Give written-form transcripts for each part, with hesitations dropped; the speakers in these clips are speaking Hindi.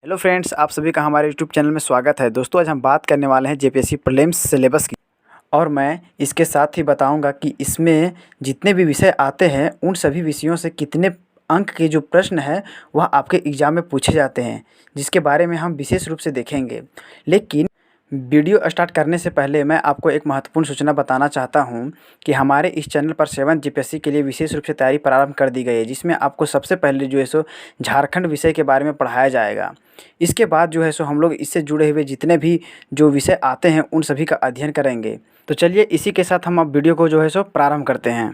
हेलो फ्रेंड्स, आप सभी का हमारे यूट्यूब चैनल में स्वागत है। दोस्तों, आज हम बात करने वाले हैं जेपीएससी प्रीलिम्स सिलेबस की। और मैं इसके साथ ही बताऊंगा कि इसमें जितने भी विषय आते हैं उन सभी विषयों से कितने अंक के जो प्रश्न हैं वह आपके एग्ज़ाम में पूछे जाते हैं, जिसके बारे में हम विशेष रूप से देखेंगे। लेकिन वीडियो स्टार्ट करने से पहले मैं आपको एक महत्वपूर्ण सूचना बताना चाहता हूं कि हमारे इस चैनल पर 7th जीपीएससी के लिए विशेष रूप से तैयारी प्रारंभ कर दी गई है, जिसमें आपको सबसे पहले जो है सो झारखंड विषय के बारे में पढ़ाया जाएगा। इसके बाद जो है सो हम लोग इससे जुड़े हुए जितने भी जो विषय आते हैं उन सभी का अध्ययन करेंगे। तो चलिए इसी के साथ हम अब वीडियो को जो है सो प्रारंभ करते हैं।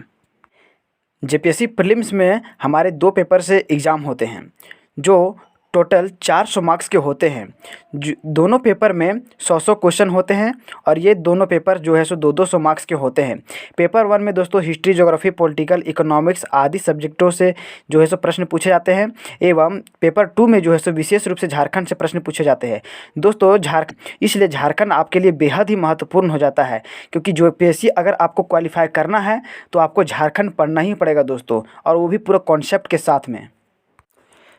जेपीएससी प्रीलिम्स में हमारे 2 पेपर से एग्ज़ाम होते हैं जो टोटल 400 मार्क्स के होते हैं। दोनों पेपर में 100-100 क्वेश्चन होते हैं और ये दोनों पेपर जो है सो 200-200 मार्क्स के होते हैं। पेपर 1 में दोस्तों हिस्ट्री, ज्योग्राफी, पॉलिटिकल, इकोनॉमिक्स आदि सब्जेक्टों से जो है सो प्रश्न पूछे जाते हैं, एवं पेपर 2 में जो है सो विशेष रूप से झारखंड से प्रश्न पूछे जाते हैं। दोस्तों, इसलिए झारखंड आपके लिए बेहद ही महत्वपूर्ण हो जाता है, क्योंकि जेपीएससी अगर आपको क्वालिफाई करना है तो आपको झारखंड पढ़ना ही पड़ेगा दोस्तों, और वो भी पूरा कॉन्सेप्ट के साथ में।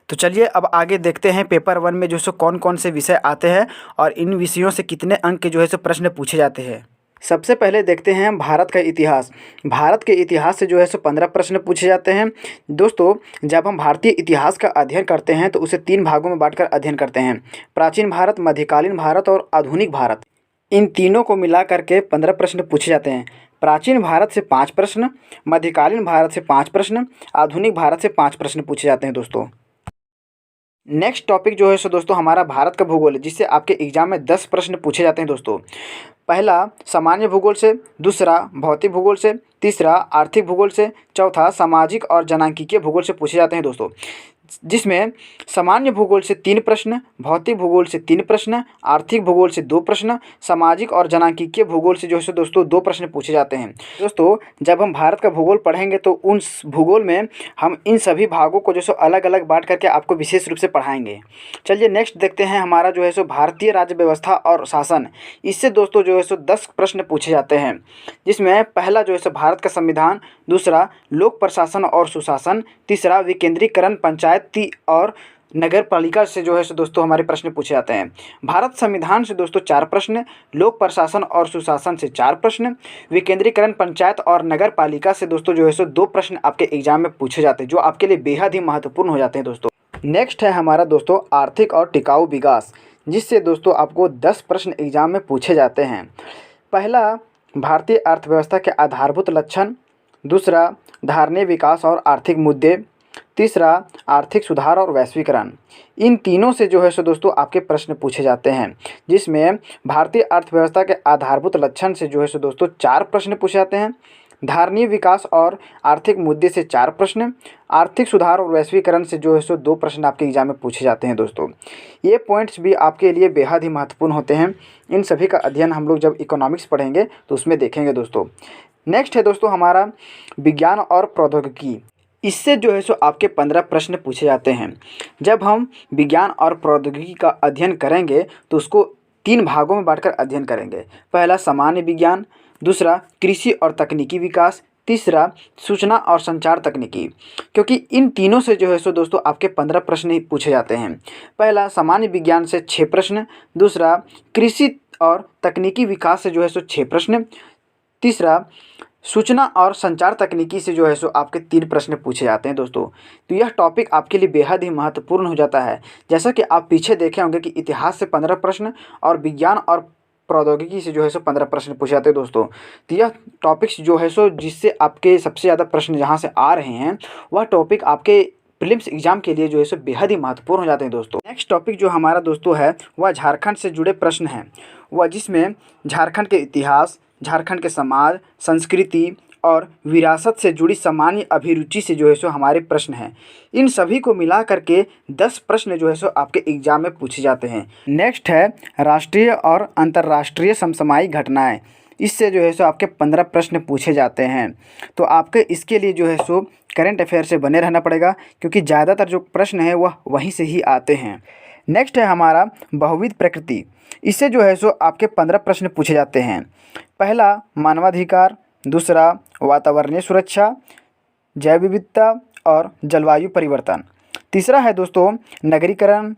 तो चलिए अब आगे देखते हैं पेपर 1 में जो सो कौन कौन से विषय आते हैं और इन विषयों से कितने अंक के जो है सो प्रश्न पूछे जाते हैं। सबसे पहले देखते हैं भारत का इतिहास। भारत के इतिहास से जो है सो 15 प्रश्न पूछे जाते हैं। दोस्तों, जब हम भारतीय इतिहास का अध्ययन करते हैं तो उसे 3 भागों में बांटकर अध्ययन करते हैं: प्राचीन भारत, मध्यकालीन भारत और आधुनिक भारत। इन तीनों को मिला करके 15 प्रश्न पूछे जाते हैं। प्राचीन भारत से 5 प्रश्न, मध्यकालीन भारत से 5 प्रश्न, आधुनिक भारत से 5 प्रश्न पूछे जाते हैं दोस्तों। नेक्स्ट टॉपिक जो है सो दोस्तों हमारा भारत का भूगोल है, जिससे आपके एग्जाम में 10 प्रश्न पूछे जाते हैं दोस्तों। पहला सामान्य भूगोल से, दूसरा भौतिक भूगोल से, तीसरा आर्थिक भूगोल से, चौथा सामाजिक और जनांकीय भूगोल से पूछे जाते हैं दोस्तों। जिसमें सामान्य भूगोल से 3 प्रश्न, भौतिक भूगोल से 3 प्रश्न, आर्थिक भूगोल से 2 प्रश्न, सामाजिक और जनांकीय भूगोल से जो है दोस्तों 2 प्रश्न पूछे जाते हैं। दोस्तों, जब हम भारत का भूगोल पढ़ेंगे तो उन भूगोल में हम इन सभी भागों को जो सो अलग अलग बांट करके आपको विशेष रूप से पढ़ाएंगे। चलिए नेक्स्ट देखते हैं हमारा जो है सो भारतीय राज्य व्यवस्था और शासन। इससे दोस्तों जो है सो 10 प्रश्न पूछे जाते हैं, जिसमें पहला जो है सो भारत का संविधान, दूसरा लोक प्रशासन और सुशासन, तीसरा विकेंद्रीकरण, पंचायत और नगर पालिका से जो है सो दोस्तों हमारे प्रश्न पूछे जाते हैं। भारत संविधान से दोस्तों 4 प्रश्न, लोक प्रशासन और सुशासन से 4 प्रश्न, विकेंद्रीकरण, पंचायत और नगर पालिका से दोस्तों जो है सो 2 प्रश्न आपके एग्जाम में पूछे जाते हैं, जो आपके लिए बेहद ही महत्वपूर्ण हो जाते हैं दोस्तों। नेक्स्ट है हमारा दोस्तों आर्थिक और टिकाऊ विकास, जिससे दोस्तों आपको 10 प्रश्न एग्जाम में पूछे जाते हैं। पहला भारतीय अर्थव्यवस्था के आधारभूत लक्षण, दूसरा धारणीय विकास और आर्थिक मुद्दे, तीसरा आर्थिक सुधार और वैश्वीकरण। इन तीनों से जो है सो दोस्तों आपके प्रश्न पूछे जाते हैं, जिसमें भारतीय अर्थव्यवस्था के आधारभूत लक्षण से जो है सो दोस्तों 4 प्रश्न पूछे जाते हैं, धारणीय विकास और आर्थिक मुद्दे से 4 प्रश्न, आर्थिक सुधार और वैश्वीकरण से जो है सो 2 प्रश्न आपके एग्जाम में पूछे जाते हैं दोस्तों। ये पॉइंट्स भी आपके लिए बेहद ही महत्वपूर्ण होते हैं। इन सभी का अध्ययन हम लोग जब इकोनॉमिक्स पढ़ेंगे तो उसमें देखेंगे दोस्तों। नेक्स्ट है दोस्तों हमारा विज्ञान और प्रौद्योगिकी। इससे जो है सो आपके 15 प्रश्न पूछे जाते हैं। जब हम विज्ञान और प्रौद्योगिकी का अध्ययन करेंगे तो उसको 3 भागों में बांटकर अध्ययन करेंगे। पहला सामान्य विज्ञान, दूसरा कृषि और तकनीकी विकास, तीसरा सूचना और संचार तकनीकी। क्योंकि इन तीनों से जो है सो दोस्तों आपके 15 प्रश्न ही पूछे जाते हैं। पहला सामान्य विज्ञान से 6 प्रश्न, दूसरा कृषि और तकनीकी विकास से जो है सो 6 प्रश्न, तीसरा सूचना और संचार तकनीकी से जो है सो आपके 3 प्रश्न पूछे जाते हैं दोस्तों। तो यह टॉपिक आपके लिए बेहद ही महत्वपूर्ण हो जाता है। जैसा कि आप पीछे देखे होंगे कि इतिहास से 15 प्रश्न और विज्ञान और प्रौद्योगिकी से जो है सो 15 प्रश्न पूछे जाते हैं दोस्तों। तो यह टॉपिक्स जो है सो जिससे आपके सबसे ज़्यादा प्रश्न जहाँ से आ रहे हैं वह टॉपिक आपके प्रीलिम्स एग्जाम के लिए जो है सो बेहद ही महत्वपूर्ण हो जाते हैं दोस्तों। नेक्स्ट टॉपिक जो हमारा दोस्तों है वह झारखंड से जुड़े प्रश्न हैं, वह जिसमें झारखंड के इतिहास, झारखंड के समाज, संस्कृति और विरासत से जुड़ी सामान्य अभिरुचि से जो है सो हमारे प्रश्न हैं। इन सभी को मिला करके 10 प्रश्न जो है सो आपके एग्जाम में पूछे जाते हैं। नेक्स्ट है राष्ट्रीय और अंतर्राष्ट्रीय समसामयिक घटनाएं। इससे जो है सो आपके 15 प्रश्न पूछे जाते हैं। तो आपके इसके लिए जो है सो करंट अफेयर से बने रहना पड़ेगा, क्योंकि ज़्यादातर जो प्रश्न है वह वहीं से ही आते हैं। नेक्स्ट है हमारा बहुविध प्रकृति। इससे जो है सो आपके 15 प्रश्न पूछे जाते हैं। पहला मानवाधिकार, दूसरा वातावरणीय सुरक्षा, जैव विविधता और जलवायु परिवर्तन, तीसरा है दोस्तों नगरीकरण,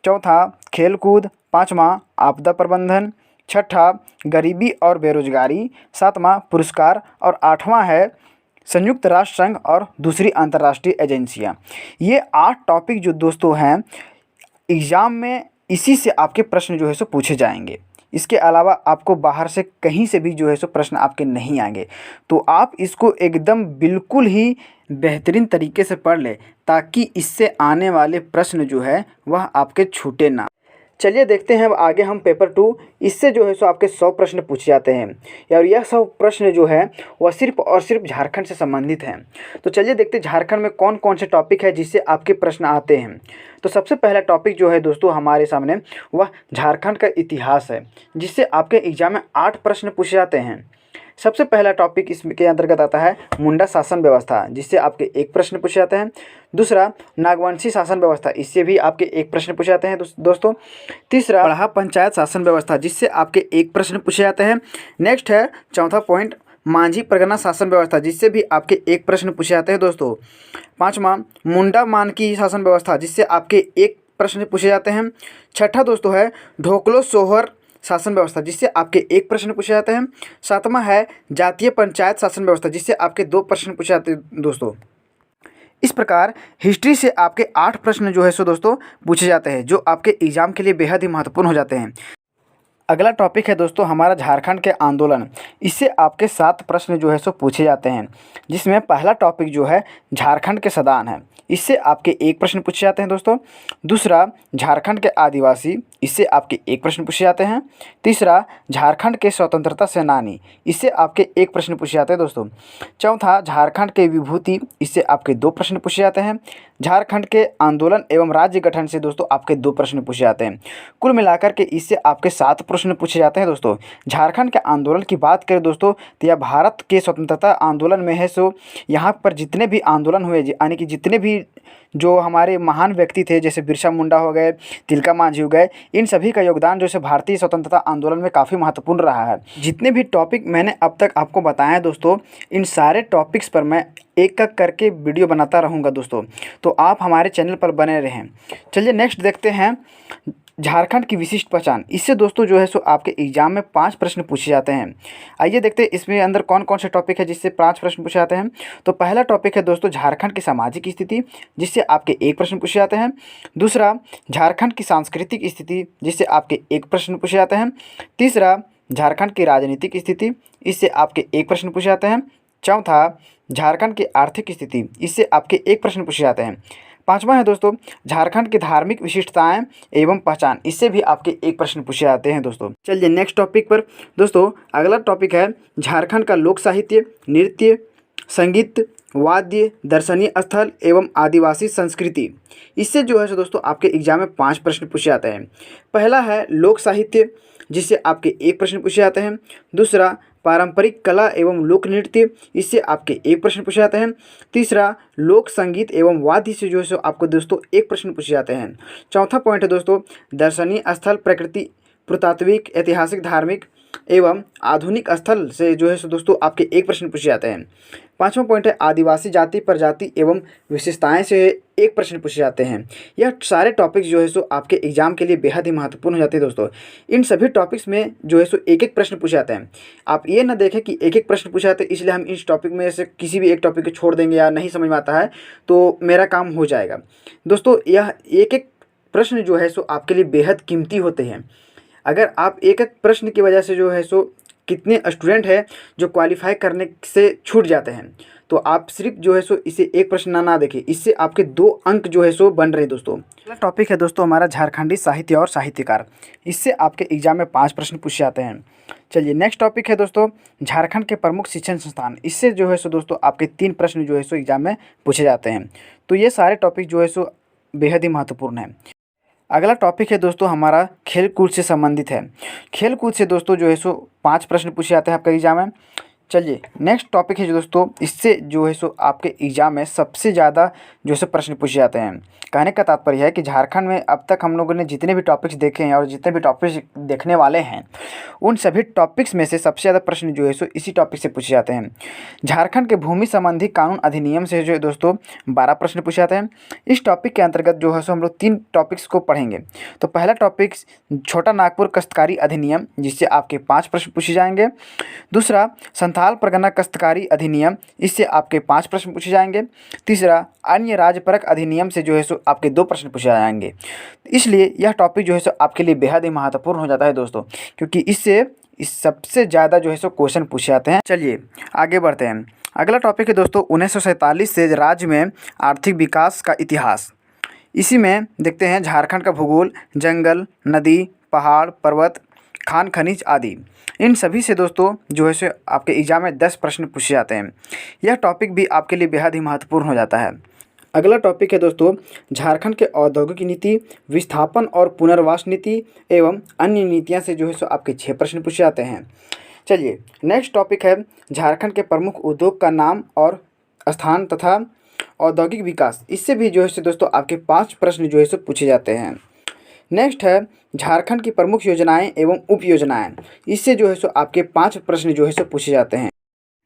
चौथा खेलकूद, पाँचवा आपदा प्रबंधन, छठा गरीबी और बेरोजगारी, सातवां पुरस्कार और आठवां है संयुक्त राष्ट्र संघ और दूसरी अंतर्राष्ट्रीय एजेंसियाँ। ये 8 टॉपिक जो दोस्तों हैं एग्ज़ाम में इसी से आपके प्रश्न जो है सो पूछे जाएंगे। इसके अलावा आपको बाहर से कहीं से भी जो है सो प्रश्न आपके नहीं आएंगे। तो आप इसको एकदम बिल्कुल ही बेहतरीन तरीके से पढ़ लें ताकि इससे आने वाले प्रश्न जो है वह आपके छूटे ना। चलिए देखते हैं अब आगे हम पेपर 2। इससे जो है सो आपके 100 प्रश्न पूछे जाते हैं और यह 100 प्रश्न जो है वह सिर्फ और सिर्फ झारखंड से संबंधित हैं। तो चलिए देखते हैं झारखंड में कौन कौन से टॉपिक है जिससे आपके प्रश्न आते हैं। तो सबसे पहला टॉपिक जो है दोस्तों हमारे सामने वह झारखंड का इतिहास है, जिससे आपके एग्जाम में 8 प्रश्न पूछे जाते हैं। सबसे पहला टॉपिक इसके अंतर्गत आता है मुंडा शासन व्यवस्था, जिससे आपके 1 प्रश्न पूछे जाते हैं। दूसरा नागवंशी शासन व्यवस्था, इससे भी आपके 1 प्रश्न पूछे जाते हैं दोस्तों। तीसरा पढ़ा पंचायत शासन व्यवस्था, जिससे आपके 1 प्रश्न पूछे जाते हैं। नेक्स्ट है चौथा पॉइंट मांझी परगना शासन व्यवस्था, जिससे भी आपके 1 प्रश्न पूछे जाते हैं दोस्तों। पाँचवा मुंडा मानकी शासन व्यवस्था, जिससे आपके 1 प्रश्न पूछे जाते हैं। छठा दोस्तों है ढोकलो सोहर शासन व्यवस्था, जिससे आपके 1 प्रश्न पूछे जाते हैं। सातवां है जातीय पंचायत शासन व्यवस्था, जिससे आपके 2 प्रश्न पूछे जाते हैं दोस्तों। इस प्रकार हिस्ट्री से आपके 8 प्रश्न जो है सो दोस्तों पूछे जाते हैं, जो आपके एग्जाम के लिए बेहद ही महत्वपूर्ण हो जाते हैं। अगला टॉपिक है दोस्तों हमारा झारखंड के आंदोलन। इससे आपके 7 प्रश्न जो है सो पूछे जाते हैं, जिसमें पहला टॉपिक जो है झारखंड के सदान है। इससे आपके 1 प्रश्न पूछे जाते हैं दोस्तों। दूसरा झारखंड के आदिवासी, इससे आपके 1 प्रश्न पूछे जाते हैं। तीसरा झारखंड के स्वतंत्रता सेनानी, इससे आपके 1 प्रश्न पूछे जाते हैं दोस्तों। चौथा झारखंड के विभूति, इससे आपके 2 प्रश्न पूछे जाते हैं। झारखंड के आंदोलन एवं राज्य गठन से दोस्तों आपके 2 प्रश्न पूछे जाते हैं। कुल मिलाकर के इससे आपके 7 प्रश्न पूछे जाते हैं दोस्तों। झारखंड के आंदोलन की बात करें दोस्तों तो यह भारत के स्वतंत्रता आंदोलन में है। सो यहाँ पर जितने भी आंदोलन हुए, यानी कि जितने भी जो हमारे महान व्यक्ति थे, जैसे बिरसा मुंडा हो गए, तिलका मांझी हो गए, इन सभी का योगदान जो है भारतीय स्वतंत्रता आंदोलन में काफ़ी महत्वपूर्ण रहा है। जितने भी टॉपिक मैंने अब तक आपको बताए हैं दोस्तों, इन सारे टॉपिक्स पर मैं एक एक करके वीडियो बनाता रहूँगा दोस्तों, तो आप हमारे चैनल पर बने रहें। चलिए नेक्स्ट देखते हैं झारखंड की विशिष्ट पहचान। इससे दोस्तों जो है सो आपके एग्जाम में 5 प्रश्न पूछे जाते हैं। आइए देखते हैं इसमें अंदर कौन कौन से टॉपिक है जिससे 5 प्रश्न पूछे जाते हैं। तो पहला टॉपिक है दोस्तों झारखंड की सामाजिक स्थिति, जिससे आपके 1 प्रश्न पूछे जाते हैं। दूसरा झारखंड की सांस्कृतिक स्थिति, जिससे आपके 1 प्रश्न पूछे जाते हैं। तीसरा झारखंड की राजनीतिक स्थिति, इससे आपके 1 प्रश्न पूछे जाते हैं। चौथा झारखंड की आर्थिक स्थिति, इससे आपके 1 प्रश्न पूछे जाते हैं। पाँचवा है दोस्तों झारखंड की धार्मिक विशिष्टताएं एवं पहचान, इससे भी आपके 1 प्रश्न पूछे जाते हैं दोस्तों। चलिए नेक्स्ट टॉपिक पर दोस्तों, अगला टॉपिक है झारखंड का लोक साहित्य, नृत्य, संगीत, वाद्य, दर्शनीय स्थल एवं आदिवासी संस्कृति। इससे जो है सो दोस्तों आपके एग्जाम में 5 प्रश्न पूछे जाते हैं। पहला है लोक साहित्य, जिससे आपके 1 प्रश्न पूछे जाते हैं। दूसरा पारंपरिक कला एवं लोक नृत्य, इससे आपके 1 प्रश्न पूछे जाते हैं। तीसरा लोक संगीत एवं वाद्य से जो है सो आपको दोस्तों 1 प्रश्न पूछे जाते हैं। चौथा पॉइंट है दोस्तों दर्शनीय स्थल, प्रकृति, पुरातात्विक, ऐतिहासिक, धार्मिक एवं आधुनिक स्थल से जो है सो दोस्तों आपके 1 प्रश्न पूछे जाते हैं। पाँचवा पॉइंट है आदिवासी जाति, प्रजाति एवं विशेषताएं से 1 प्रश्न पूछे जाते हैं। यह सारे टॉपिक्स जो है सो आपके एग्जाम के लिए बेहद ही महत्वपूर्ण हो जाते हैं दोस्तों। इन सभी टॉपिक्स में जो है सो 1-1 प्रश्न पूछे जाते हैं। आप ये ना देखें कि 1-1 प्रश्न पूछे जाते हैं इसलिए हम इस टॉपिक में से किसी भी एक टॉपिक को छोड़ देंगे या नहीं समझ में आता है तो मेरा काम हो जाएगा दोस्तों। यह 1-1 प्रश्न जो है सो आपके लिए बेहद कीमती होते हैं। अगर आप 1-1 प्रश्न की वजह से जो है सो कितने स्टूडेंट हैं जो क्वालिफाई करने से छूट जाते हैं, तो आप सिर्फ जो है सो इसे 1 प्रश्न ना देखें, इससे आपके 2 अंक जो है सो बन रहे हैं दोस्तों। अगला टॉपिक है दोस्तों हमारा झारखंडी साहित्य और साहित्यकार। इससे आपके एग्जाम में 5 प्रश्न पूछे जाते हैं। चलिए नेक्स्ट टॉपिक है दोस्तों झारखंड के प्रमुख शिक्षण संस्थान। इससे जो है सो दोस्तों आपके 3 प्रश्न जो है सो एग्जाम में पूछे जाते हैं। तो ये सारे टॉपिक जो है सो बेहद ही महत्वपूर्ण है। अगला टॉपिक है दोस्तों हमारा खेल कूद से संबंधित है। खेल कूद से दोस्तों जो है सो 5 प्रश्न पूछे जाते हैं आपका एग्जाम में। चलिए नेक्स्ट टॉपिक है जो दोस्तों, इससे जो है सो आपके एग्ज़ाम में सबसे ज़्यादा जो है सो प्रश्न पूछे जाते हैं। कहने का तात्पर्य है कि झारखंड में अब तक हम लोगों ने जितने भी टॉपिक्स देखे हैं और जितने भी टॉपिक्स देखने वाले हैं, उन सभी टॉपिक्स में से सबसे ज़्यादा प्रश्न जो है सो इसी टॉपिक से पूछे जाते हैं। झारखंड के भूमि संबंधी कानून अधिनियम से जो है दोस्तों 12 प्रश्न पूछे जाते हैं। इस टॉपिक के अंतर्गत जो है सो हम लोग 3 टॉपिक्स को पढ़ेंगे। तो पहला टॉपिक छोटा नागपुर काश्तकारी अधिनियम, जिससे आपके 5 प्रश्न पूछे जाएंगे। दूसरा संथाल परगना काश्तकारी अधिनियम, इससे आपके 5 प्रश्न पूछे जाएंगे। तीसरा अन्य राज्यपरक अधिनियम से जो है सो आपके 2 प्रश्न पूछे जाएंगे। इसलिए यह टॉपिक जो है सो आपके लिए बेहद ही महत्वपूर्ण हो जाता है दोस्तों, क्योंकि इससे सबसे ज़्यादा जो है सो क्वेश्चन पूछे जाते हैं। चलिए आगे बढ़ते हैं। अगला टॉपिक है दोस्तों 1947 से राज्य में आर्थिक विकास का इतिहास। इसी में देखते हैं झारखंड का भूगोल, जंगल, नदी, पहाड़, पर्वत, खान खनिज आदि। इन सभी से दोस्तों जो है सो आपके एग्जाम में 10 प्रश्न पूछे जाते हैं। यह टॉपिक भी आपके लिए बेहद ही महत्वपूर्ण हो जाता है। अगला टॉपिक है दोस्तों झारखंड के औद्योगिक नीति, विस्थापन और पुनर्वास नीति एवं अन्य नीतियां से जो है सो आपके 6 प्रश्न पूछे जाते हैं। चलिए नेक्स्ट टॉपिक है झारखंड के प्रमुख उद्योग का नाम और स्थान तथा औद्योगिक विकास। इससे भी जो है सो दोस्तों आपके 5 प्रश्न जो है सो पूछे जाते हैं। नेक्स्ट है झारखंड की प्रमुख योजनाएं एवं उप योजनाएं। इससे जो है सो आपके 5 प्रश्न जो है सो पूछे जाते हैं।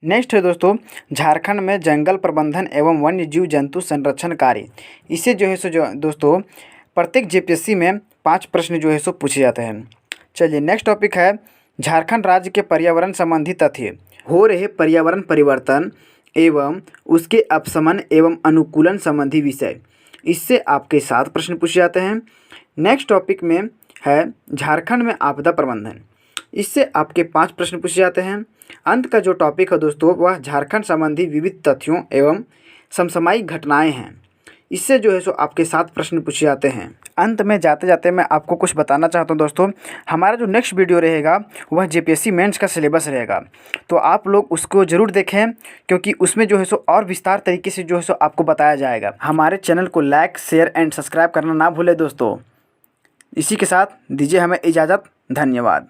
नेक्स्ट है दोस्तों झारखंड में जंगल प्रबंधन एवं वन्य जीव जंतु संरक्षण कार्य। इससे जो है सो जो दोस्तों प्रत्येक जेपीएससी में 5 प्रश्न जो है सो पूछे जाते हैं। चलिए नेक्स्ट टॉपिक है झारखंड राज्य के पर्यावरण संबंधी तथ्य। हो रहे पर्यावरण परिवर्तन एवं उसके अपशमन एवं अनुकूलन संबंधी विषय। इससे आपके 7 प्रश्न पूछे जाते हैं। नेक्स्ट टॉपिक में है झारखंड में आपदा प्रबंधन। इससे आपके 5 प्रश्न पूछे जाते हैं। अंत का जो टॉपिक है दोस्तों वह झारखंड संबंधी विविध तथ्यों एवं समसामयिक घटनाएं हैं। इससे जो है सो आपके 7 प्रश्न पूछे जाते हैं। अंत में जाते जाते मैं आपको कुछ बताना चाहता हूं दोस्तों, हमारा जो नेक्स्ट वीडियो रहेगा वह जेपीएससी मेंस का सिलेबस रहेगा, तो आप लोग उसको ज़रूर देखें, क्योंकि उसमें जो है सो और विस्तार तरीके से जो है सो आपको बताया जाएगा। हमारे चैनल को लाइक, शेयर एंड सब्सक्राइब करना ना भूलें दोस्तों। इसी के साथ दीजिए हमें इजाज़त। धन्यवाद।